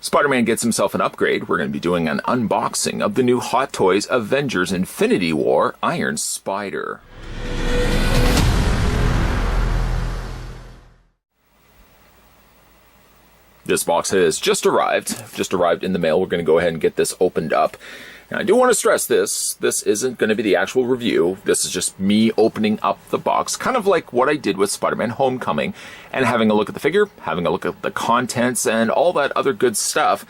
Spider-Man gets himself an upgrade. We're going to be doing an unboxing of the new Hot Toys Avengers-Infinity-War Iron Spider. This box has just arrived in the mail. We're going to go ahead and get this opened up. Now, I do want to stress this isn't going to be the actual review. This is just me opening up the box, kind of like what I did with Spider-Man-Homecoming, and having a look at the figure, having a look at the contents, and all that other good stuff.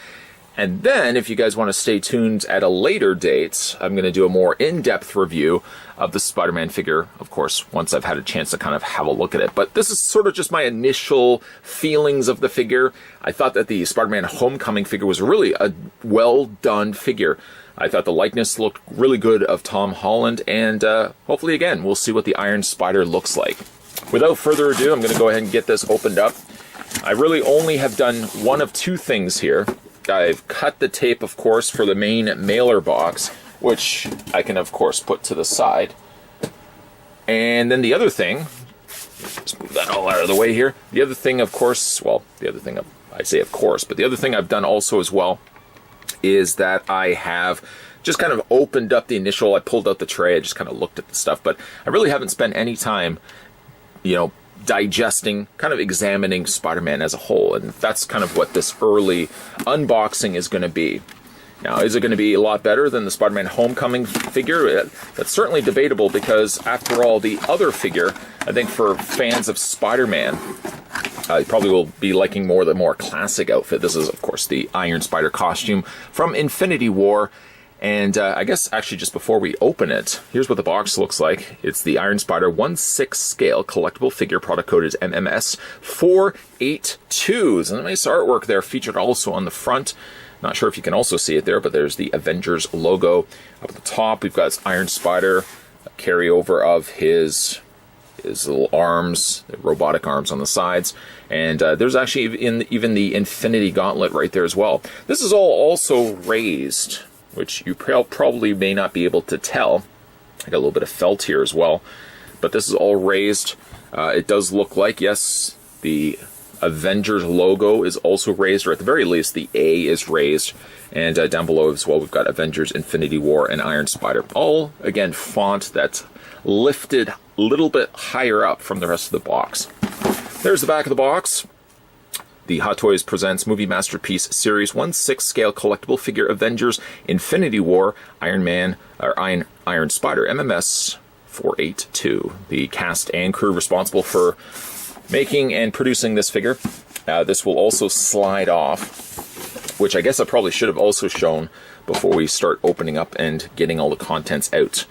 And then, if you guys want to stay tuned at a later date, I'm going to do a more in-depth review of the Spider-Man figure, of course, once I've had a chance to kind of have a look at it. But this is sort of just my initial feelings of the figure. I thought that the Spider-Man Homecoming figure was really a well-done figure. I thought the likeness looked really good of Tom Holland, and hopefully, again, we'll see what the Iron Spider looks like. Without further ado, I'm going to go ahead and get this opened up. I really only have done one of two things here. I've cut the tape, of course, for the main mailer box, which I can, of course, put to the side. And then the other thing, just move that all out of the way here. The other thing, of course, well, the other thing, I say of course, but the other thing I've done also as well is that I have just kind of opened up the initial, I pulled out the tray, I just kind of looked at the stuff, but I really haven't spent any time, digesting, kind of examining Spider-Man as a whole, and that's kind of what this early unboxing is going to be. Now, is it going to be a lot better than the Spider-Man Homecoming figure? That's certainly debatable, because after all, the other figure, I think for fans of Spider-Man, you probably will be liking the more classic outfit. This is, of course, the Iron Spider costume from Infinity War. And I guess actually just before we open it, here's what the box looks like. It's the Iron Spider 1/6 scale collectible figure, product code is MMS 482. And nice artwork there featured also on the front. Not sure if you can also see it there, but there's the Avengers logo. Up at the top, we've got Iron Spider, a carryover of his little arms, the robotic arms on the sides, and there's actually even the Infinity Gauntlet right there as well. This is all also raised, which you probably may not be able to tell. I got a little bit of felt here as well, but this is all raised. It does look like, yes, the Avengers logo is also raised, or at the very least, the A is raised. And down below as well, we've got Avengers, Infinity War, and Iron Spider. All, again, font that's lifted a little bit higher up from the rest of the box. There's the back of the box. The Hot Toys Presents Movie Masterpiece Series 1/6 scale collectible figure Avengers Infinity War Iron Spider MMS 482. The cast and crew responsible for making and producing this figure. This will also slide off, which I guess I probably should have also shown before we start opening up and getting all the contents out.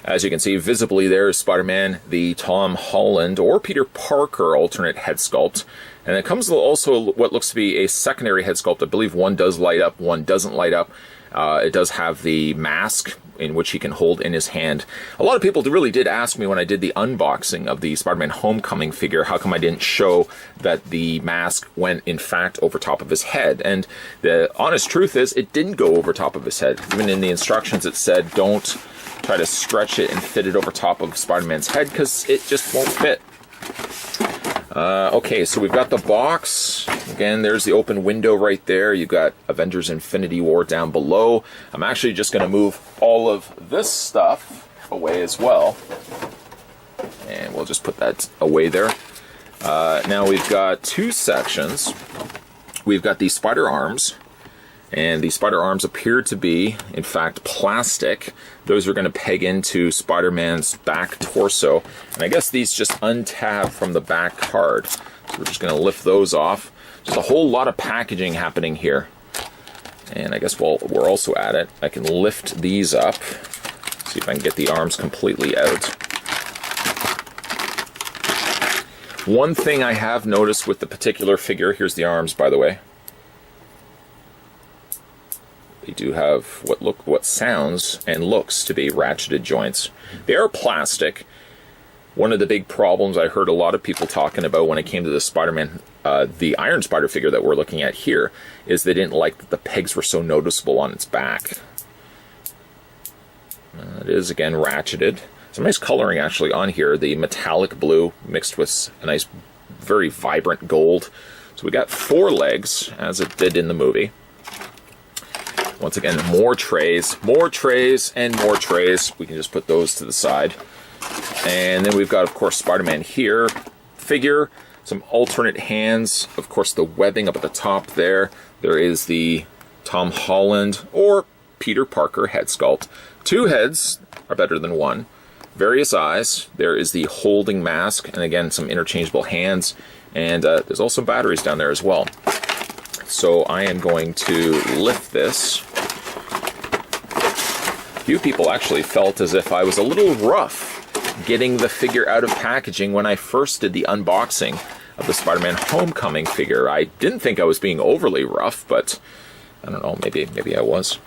As you can see, visibly there is Spider-Man, the Tom Holland or Peter Parker alternate head sculpt. And it comes also what looks to be a secondary head sculpt. I believe one does light up, one doesn't light up. It does have the mask in which he can hold in his hand. A lot of people really did ask me when I did the unboxing of the Spider-Man Homecoming figure, how come I didn't show that the mask went, in fact, over top of his head. And the honest truth is, it didn't go over top of his head. Even in the instructions, it said, don't try to stretch it and fit it over top of Spider-Man's head, because it just won't fit. Okay, so we've got the box. Again, there's the open window right there. You've got Avengers Infinity War down below. I'm actually just going to move all of this stuff away as well. And we'll just put that away there. Now we've got two sections. We've got the spider arms. And the spider arms appear to be, in fact, plastic. Those are going to peg into Spider-Man's back torso. And I guess these just untab from the back card. So we're just going to lift those off. Just a whole lot of packaging happening here. And I guess while we're also at it, I can lift these up. See if I can get the arms completely out. One thing I have noticed with the particular figure, here's the arms, by the way. They do have what sounds and looks to be ratcheted joints. They are plastic. One of the big problems I heard a lot of people talking about when it came to the Spider-Man, the Iron Spider figure that we're looking at here, is they didn't like that the pegs were so noticeable on its back. It is, again, ratcheted. Some nice coloring actually on here. The metallic blue mixed with a nice, very vibrant gold. So we got 4 legs, as it did in the movie. Once again, more trays, and more trays. We can just put those to the side. And then we've got, of course, Spider-Man here, figure, some alternate hands, of course, the webbing up at the top there. There is the Tom Holland or Peter Parker head sculpt. 2 heads are better than 1. Various eyes. There is the holding mask, and again, some interchangeable hands. And there's also batteries down there as well. So I am going to lift this. Few people actually felt as if I was a little rough getting the figure out of packaging when I first did the unboxing of the Spider-Man Homecoming figure. I didn't think I was being overly rough, but I don't know, maybe I was.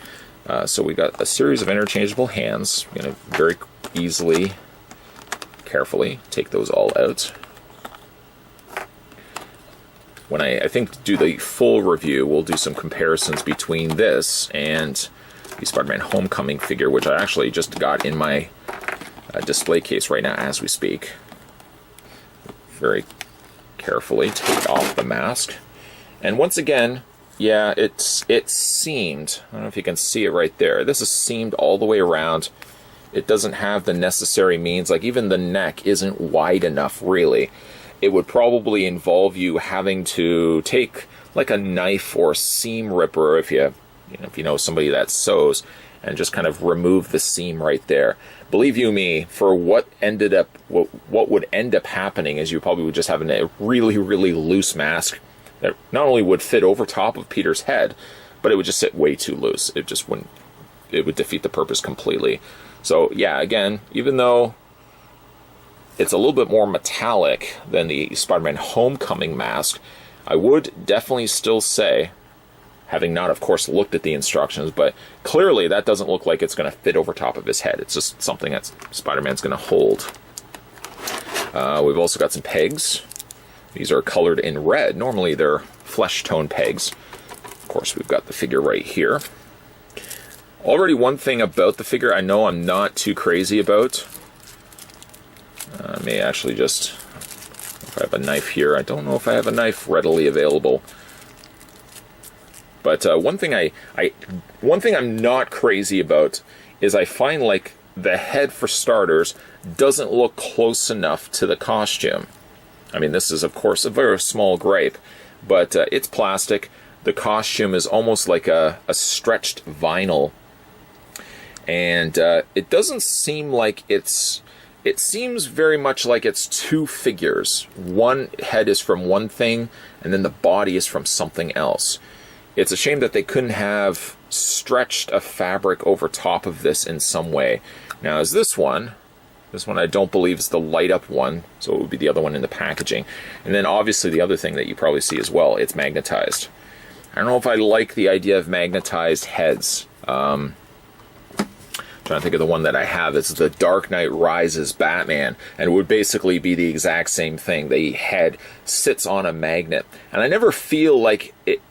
So we got a series of interchangeable hands. I'm going to very easily, carefully take those all out. When I think do the full review, we'll do some comparisons between this and the Spider-Man Homecoming figure, which I actually just got in my display case right now as we speak. Very carefully take off the mask. And once again, yeah, it seamed. I don't know if you can see it right there. This is seamed all the way around. It doesn't have the necessary means. Like, even the neck isn't wide enough, really. It would probably involve you having to take like a knife or seam ripper, if you know somebody that sews, and just kind of remove the seam right there. Believe you me, for what would end up happening is you probably would just have a really, really loose mask that not only would fit over top of Peter's head, but it would just sit way too loose. It just wouldn't. It would defeat the purpose completely. So yeah, again, even though it's a little bit more metallic than the Spider-Man Homecoming mask, I would definitely still say, having not, of course, looked at the instructions, but clearly that doesn't look like it's going to fit over top of his head. It's just something that Spider-Man's going to hold. We've also got some pegs. These are colored in red. Normally they're flesh tone pegs. Of course, we've got the figure right here. Already one thing about the figure I know I'm not too crazy about. I may actually just, if I have a knife here, I don't know if I have a knife readily available. But one thing I'm not crazy about is I find like the head, for starters, doesn't look close enough to the costume. I mean, this is, of course, a very small gripe, but it's plastic. The costume is almost like a stretched vinyl. And it doesn't seem like it's... It seems very much like it's 2 figures. One head is from one thing, and then the body is from something else. It's a shame that they couldn't have stretched a fabric over top of this in some way. Now, is this one I don't believe is the light-up one, so it would be the other one in the packaging. And then, obviously, the other thing that you probably see as well, it's magnetized. I don't know if I like the idea of magnetized heads. Trying to think of the one that I have. It's the Dark Knight Rises Batman, and it would basically be the exact same thing. The head sits on a magnet, and I never feel like it.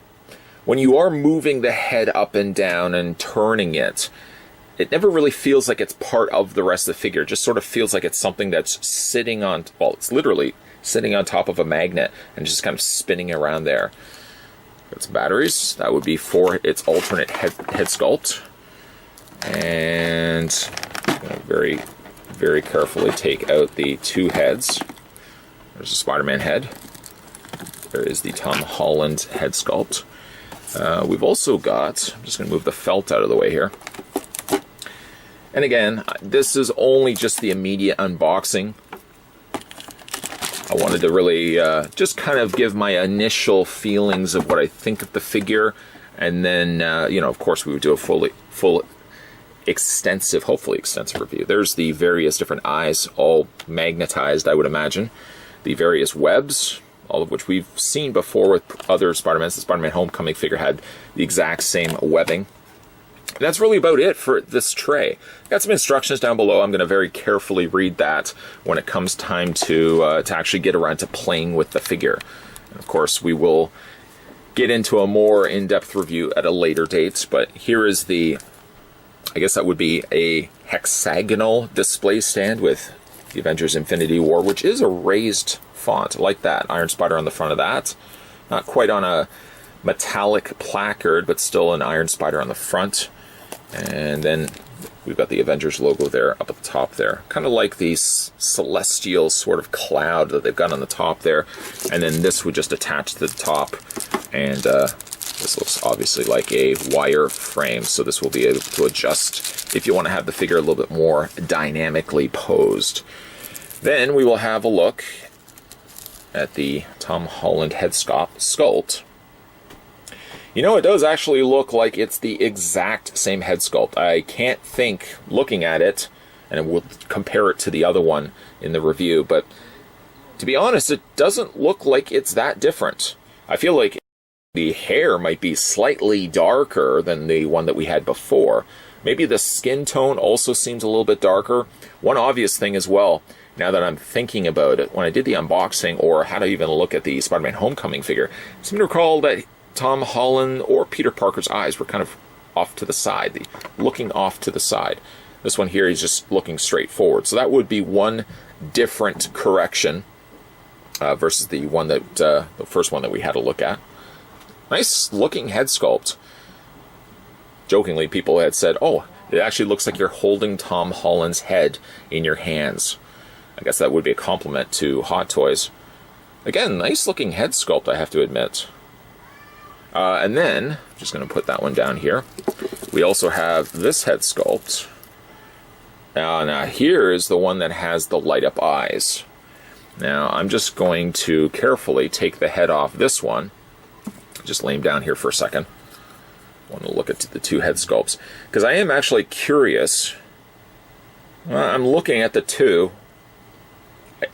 When you are moving the head up and down and turning it, it never really feels like it's part of the rest of the figure. It just sort of feels like it's something that's sitting on. Well, it's literally sitting on top of a magnet and just kind of spinning around there. Got some batteries. That would be for its alternate head sculpt. And I'm going to very, very carefully take out the 2 heads. There's a Spider-Man head. There is the Tom Holland head sculpt. We've also got, I'm just going to move the felt out of the way here. And again, this is only just the immediate unboxing. I wanted to really just kind of give my initial feelings of what I think of the figure. And then, of course, we would do a full hopefully extensive review. There's the various different eyes, all magnetized, I would imagine. The various webs, all of which we've seen before with other Spider-Mans. The Spider-Man Homecoming figure had the exact same webbing. And that's really about it for this tray. Got some instructions down below. I'm going to very carefully read that when it comes time to actually get around to playing with the figure. And of course, we will get into a more in-depth review at a later date, but here is the, I guess that would be a hexagonal display stand with the Avengers Infinity War, which is a raised font. I like that. Iron Spider on the front of that. Not quite on a metallic placard, but still an Iron Spider on the front. And then we've got the Avengers logo there up at the top there. Kind of like the celestial sort of cloud that they've got on the top there. And then this would just attach to the top. And this looks obviously like a wire frame, so this will be able to adjust if you want to have the figure a little bit more dynamically posed. Then we will have a look at the Tom Holland head sculpt. You know, it does actually look like it's the exact same head sculpt. I can't think, looking at it, and we'll compare it to the other one in the review, but to be honest, it doesn't look like it's that different. I feel like the hair might be slightly darker than the one that we had before. Maybe the skin tone also seems a little bit darker. One obvious thing as well, now that I'm thinking about it, when I did the unboxing or had to even look at the Spider-Man Homecoming figure, I seem to recall that Tom Holland or Peter Parker's eyes were kind of off to the side, looking off to the side. This one here, he's just looking straight forward. So that would be one different correction versus the one that the first one that we had to look at. Nice looking head sculpt. Jokingly, people had said, oh, it actually looks like you're holding Tom Holland's head in your hands. I guess that would be a compliment to Hot Toys. Again, nice looking head sculpt, I have to admit. And then, I'm just going to put that one down here. We also have this head sculpt. Now here is the one that has the light up eyes. Now, I'm just going to carefully take the head off this one. Just lay him down here for a second. I want to look at the two head sculpts, because I am actually curious. I'm looking at the two.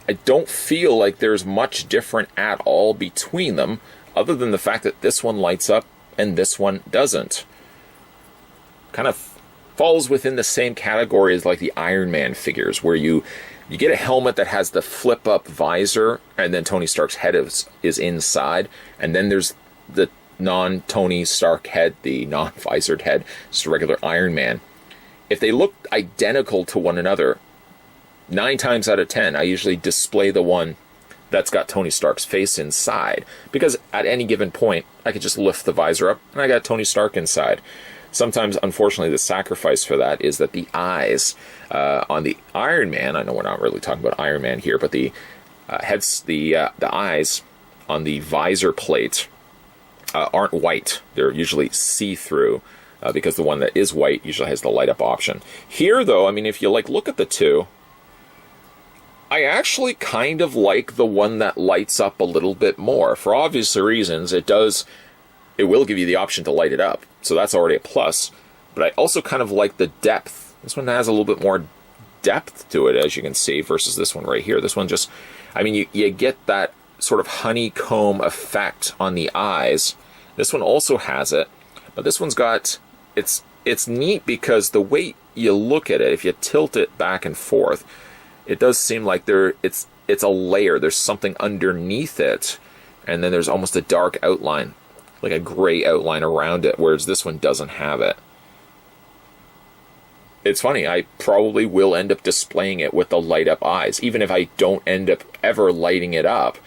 I don't feel like there's much different at all between them, other than the fact that this one lights up and this one doesn't. Kind of falls within the same category as like the Iron Man figures, where you get a helmet that has the flip-up visor, and then Tony Stark's head is inside, and then there's the non-Tony Stark head, the non-visored head, just a regular Iron Man. If they look identical to one another, 9 times out of 10, I usually display the one that's got Tony Stark's face inside, because at any given point, I could just lift the visor up, and I got Tony Stark inside. Sometimes, unfortunately, the sacrifice for that is that the eyes on the Iron Man, I know we're not really talking about Iron Man here, but the eyes on the visor plate aren't white. They're usually see-through, because the one that is white usually has the light-up option. Here, though, I mean, if you look at the two, I actually kind of like the one that lights up a little bit more. For obvious reasons, it will give you the option to light it up, so that's already a plus. But I also kind of like the depth. This one has a little bit more depth to it, as you can see, versus this one right here. This one just, I mean, you get that sort of honeycomb effect on the eyes. This one also has it, but this one's got, it's neat because the way you look at it, if you tilt it back and forth, it does seem like it's a layer. There's something underneath it, and then there's almost a dark outline, like a gray outline around it, whereas this one doesn't have it. It's funny, I probably will end up displaying it with the light up eyes, even if I don't end up ever lighting it up.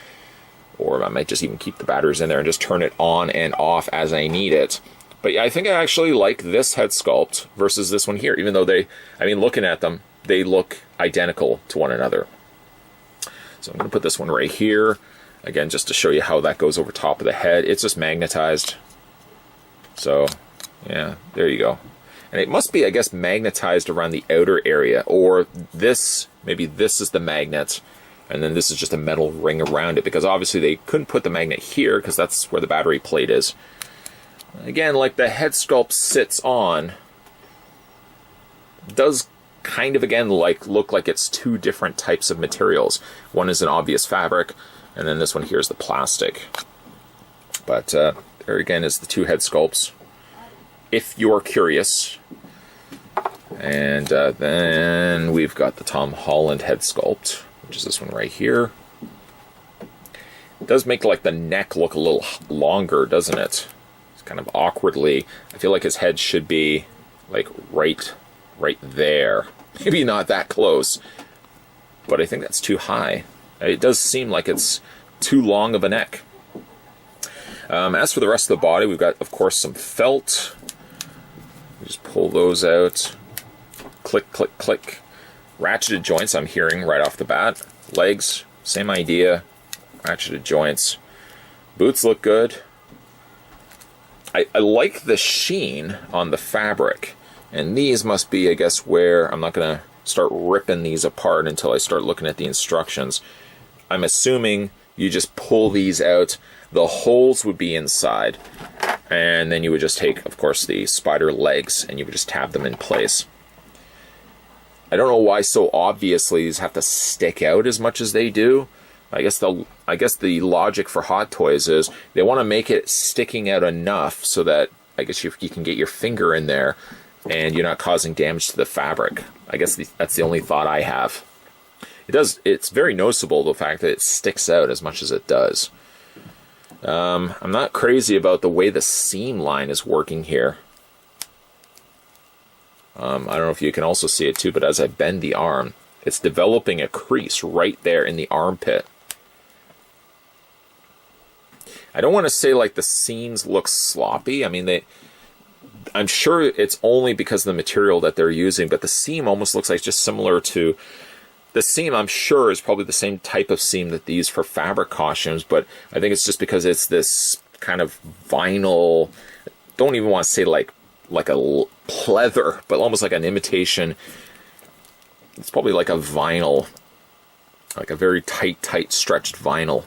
Or I might just even keep the batteries in there and just turn it on and off as I need it. But yeah, I think I actually like this head sculpt versus this one here, even though looking at them, they look identical to one another. So I'm going to put this one right here. Again, just to show you how that goes over top of the head. It's just magnetized. So, yeah, there you go. And it must be, I guess, magnetized around the outer area. Or maybe this is the magnet, and then this is just a metal ring around it. Because obviously they couldn't put the magnet here, because that's where the battery plate is. Again, like the head sculpt sits on, does kind of, again, look like it's two different types of materials. One is an obvious fabric, and then this one here is the plastic. But there again is the two head sculpts, if you're curious. And then we've got the Tom Holland head sculpt, which is this one right here. It does make like the neck look a little longer, doesn't it? It's kind of awkwardly. I feel like his head should be like right there. Maybe not that close, but I think that's too high. It does seem like it's too long of a neck. As for the rest of the body, we've got, of course, some felt. Just pull those out. Click, click, click. Ratcheted joints, I'm hearing right off the bat. Legs, same idea. Ratcheted joints. Boots look good. I like the sheen on the fabric. And these must be, I guess, where I'm not going to start ripping these apart until I start looking at the instructions. I'm assuming you just pull these out. The holes would be inside. And then you would just take, of course, the spider legs and you would just tab them in place. I don't know why so obviously these have to stick out as much as they do. I guess the logic for Hot Toys is they want to make it sticking out enough so that I guess you can get your finger in there and you're not causing damage to the fabric. I guess that's the only thought I have. It's very noticeable, the fact that it sticks out as much as it does. I'm not crazy about the way the seam line is working here. I don't know if you can also see it too, but as I bend the arm, it's developing a crease right there in the armpit. I don't want to say like the seams look sloppy. I mean, I'm sure it's only because of the material that they're using, but the seam almost looks like just similar to the seam. I'm sure is probably the same type of seam that they use for fabric costumes, but I think it's just because it's this kind of vinyl. Don't even want to say like a pleather, but almost like an imitation. It's probably like a vinyl, like a very tight stretched vinyl.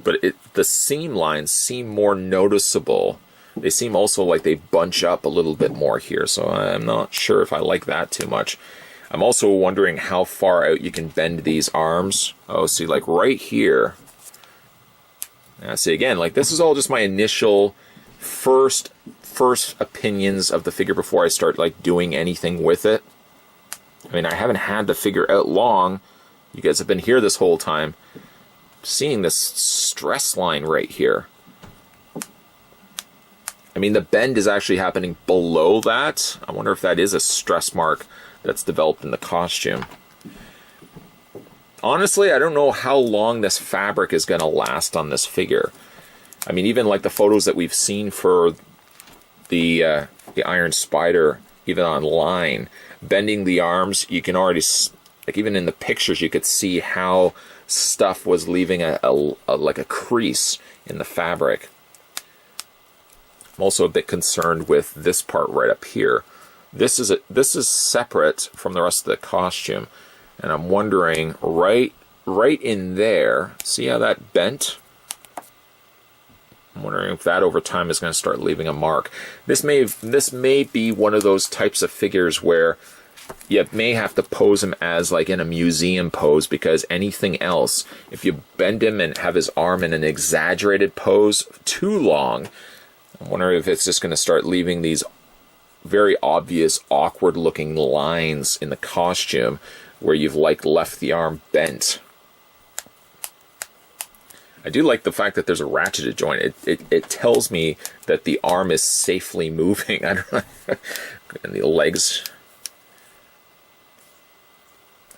But the seam lines seem more noticeable. They seem also like they bunch up a little bit more here, so I'm not sure if I like that too much. I'm also wondering how far out you can bend these arms. Oh, see, like right here. Now, see, again, like this is all just my initial first opinions of the figure before I start like doing anything with it. I mean, I haven't had the figure out long. You guys have been here this whole time. Seeing this stress line right here. I mean, the bend is actually happening below that. I wonder if that is a stress mark that's developed in the costume. Honestly, I don't know how long this fabric is going to last on this figure. I mean, even like the photos that we've seen for the Iron Spider, even online, bending the arms, you can already, like even in the pictures, you could see how stuff was leaving like a crease in the fabric. I'm also a bit concerned with this part right up here. This is separate from the rest of the costume, and I'm wondering right in there. See how that bent? I'm wondering if that over time is going to start leaving a mark. This may be one of those types of figures where you may have to pose him as like in a museum pose, because anything else, if you bend him and have his arm in an exaggerated pose too long, I'm wondering if it's just going to start leaving these very obvious, awkward looking lines in the costume where you've like left the arm bent. I do like the fact that there's a ratcheted joint. It tells me that the arm is safely moving. I don't know. And the legs.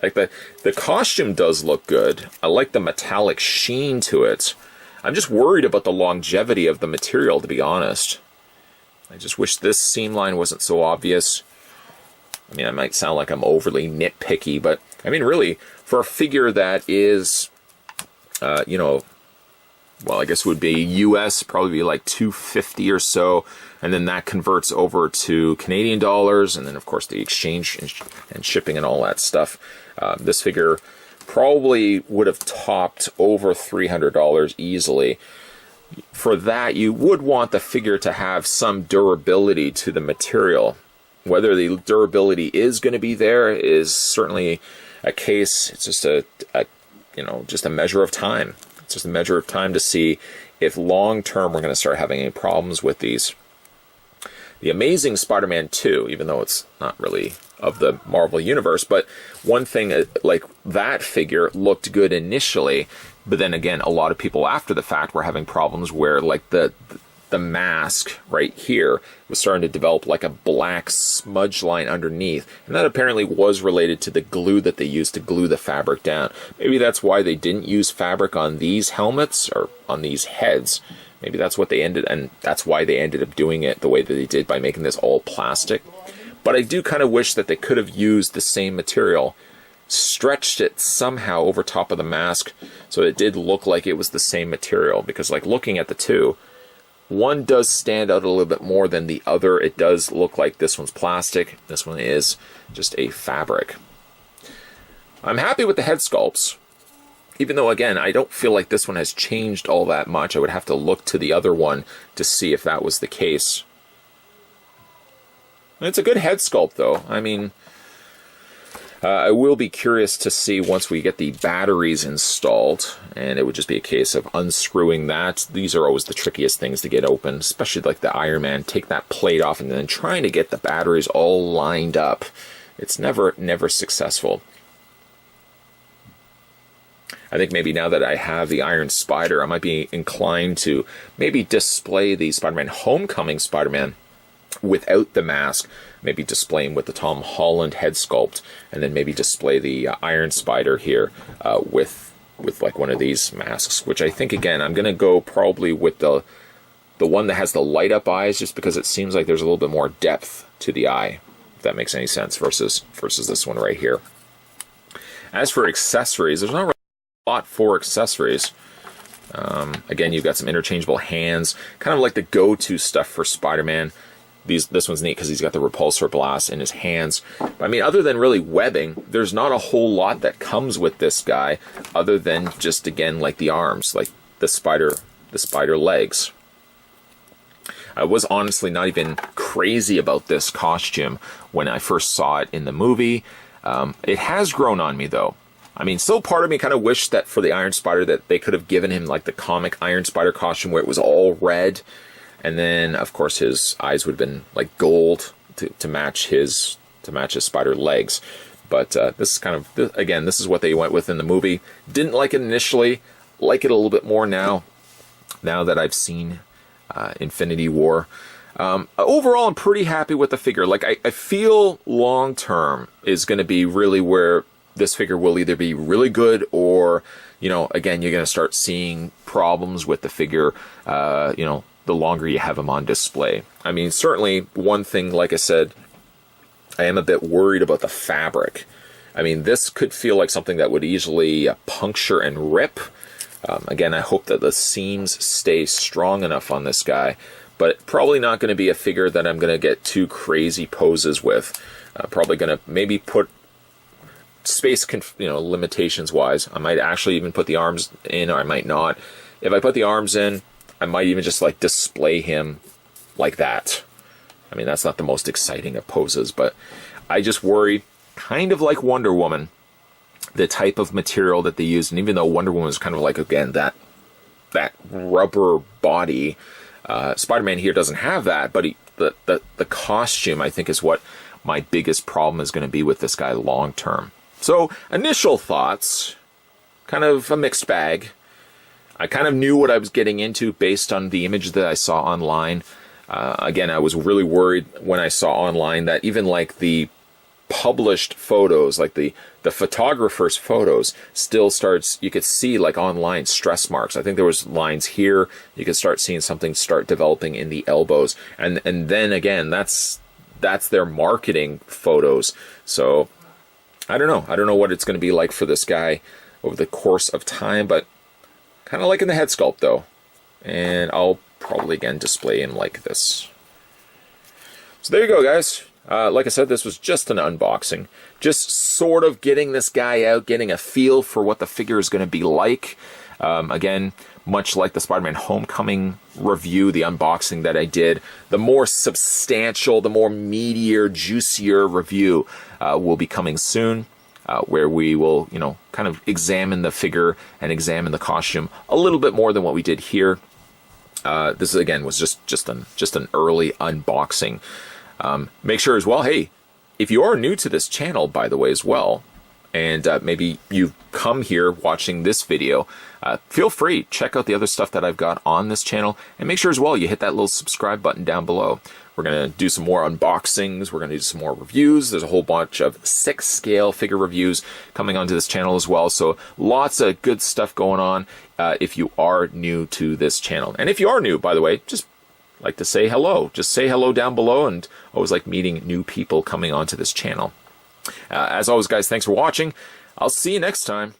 Like the costume does look good. I like the metallic sheen to it. I'm just worried about the longevity of the material, to be honest. I just wish this seam line wasn't so obvious. I mean, I might sound like I'm overly nitpicky, but I mean, really, for a figure that is, you know, well, I guess it would be US, probably be like $250 or so, and then that converts over to Canadian dollars, and then of course the exchange and shipping and all that stuff. This figure probably would have topped over $300 easily. For that, you would want the figure to have some durability to the material. Whether the durability is going to be there is certainly a case. It's just just a measure of time. It's just a measure of time to see if long term we're going to start having any problems with these. The Amazing Spider-Man 2, even though it's not really of the Marvel Universe, but one thing, like that figure looked good initially, but then again, a lot of people after the fact were having problems where like the mask right here was starting to develop like a black smudge line underneath, and that apparently was related to the glue that they used to glue the fabric down. Maybe that's why they didn't use fabric on these helmets or on these heads. Maybe that's what they ended, and that's why they ended up doing it the way that they did by making this all plastic. But I do kind of wish that they could have used the same material, stretched it somehow over top of the mask so it did look like it was the same material. Because like looking at the two, one does stand out a little bit more than the other. It does look like this one's plastic, this one is just a fabric. I'm happy with the head sculpts. Even though, again, I don't feel like this one has changed all that much. I would have to look to the other one to see if that was the case. It's a good head sculpt, though. I mean, I will be curious to see once we get the batteries installed, and it would just be a case of unscrewing that. These are always the trickiest things to get open, especially like the Iron Man. Take that plate off and then trying to get the batteries all lined up. It's never successful. I think maybe now that I have the Iron Spider, I might be inclined to maybe display the Spider-Man Homecoming Spider-Man without the mask. Maybe display him with the Tom Holland head sculpt, and then maybe display the Iron Spider here with like one of these masks. Which I think, again, I'm going to go probably with the one that has the light up eyes, just because it seems like there's a little bit more depth to the eye, if that makes any sense, versus this one right here. As for accessories, there's not really a lot for accessories. Again, you've got some interchangeable hands, kind of like the go-to stuff for Spider-Man. This one's neat because he's got the repulsor blast in his hands. But, I mean, other than really webbing, there's not a whole lot that comes with this guy, other than just, again, like the arms, like the spider legs. I was honestly not even crazy about this costume when I first saw it in the movie. It has grown on me, though. I mean, still part of me kind of wished that for the Iron Spider that they could have given him like the comic Iron Spider costume where it was all red. And then, of course, his eyes would have been like gold to match his spider legs. But this is kind of, again, this is what they went with in the movie. Didn't like it initially. Like it a little bit more now that I've seen Infinity War. Overall, I'm pretty happy with the figure. Like, I feel long term is going to be really where this figure will either be really good or, you know, again, you're going to start seeing problems with the figure, you know, the longer you have him on display. I mean, certainly one thing, like I said, I am a bit worried about the fabric. I mean, this could feel like something that would easily puncture and rip. Again, I hope that the seams stay strong enough on this guy, but probably not going to be a figure that I'm going to get too crazy poses with. Probably going to maybe put space, limitations wise. I might actually even put the arms in, or I might not. If I put the arms in, I might even just like display him like that. I mean, that's not the most exciting of poses, but I just worry, kind of like Wonder Woman, the type of material that they used. And even though Wonder Woman is kind of like, again, that rubber body, Spider-Man here doesn't have that, but the costume, I think, is what my biggest problem is going to be with this guy long term. So, initial thoughts, kind of a mixed bag. I kind of knew what I was getting into based on the image that I saw online. Again, I was really worried when I saw online that even like the published photos, like the photographer's photos, still starts, you could see like online stress marks. I think there was lines here. You could start seeing something start developing in the elbows. And then again, that's their marketing photos. So I don't know. I don't know what it's going to be like for this guy over the course of time, but kind of liking the head sculpt though. And I'll probably again display him like this. So there you go, guys. Like I said, this was just an unboxing. Just sort of getting this guy out, getting a feel for what the figure is going to be like. Again, much like the Spider-Man Homecoming review, the unboxing that I did, the more substantial, the more meatier, juicier review will be coming soon, where we will, kind of examine the figure and examine the costume a little bit more than what we did here. This again was just an early unboxing. Make sure as well, hey, if you are new to this channel, by the way, as well, and maybe you've come here watching this video, feel free, check out the other stuff that I've got on this channel, and make sure as well you hit that little subscribe button down below. We're going to do some more unboxings, we're going to do some more reviews. There's a whole bunch of 6-scale figure reviews coming onto this channel as well, so lots of good stuff going on if you are new to this channel. And if you are new, by the way, just like to say hello. Just say hello down below, and always like meeting new people coming onto this channel. As always, guys, thanks for watching. I'll see you next time.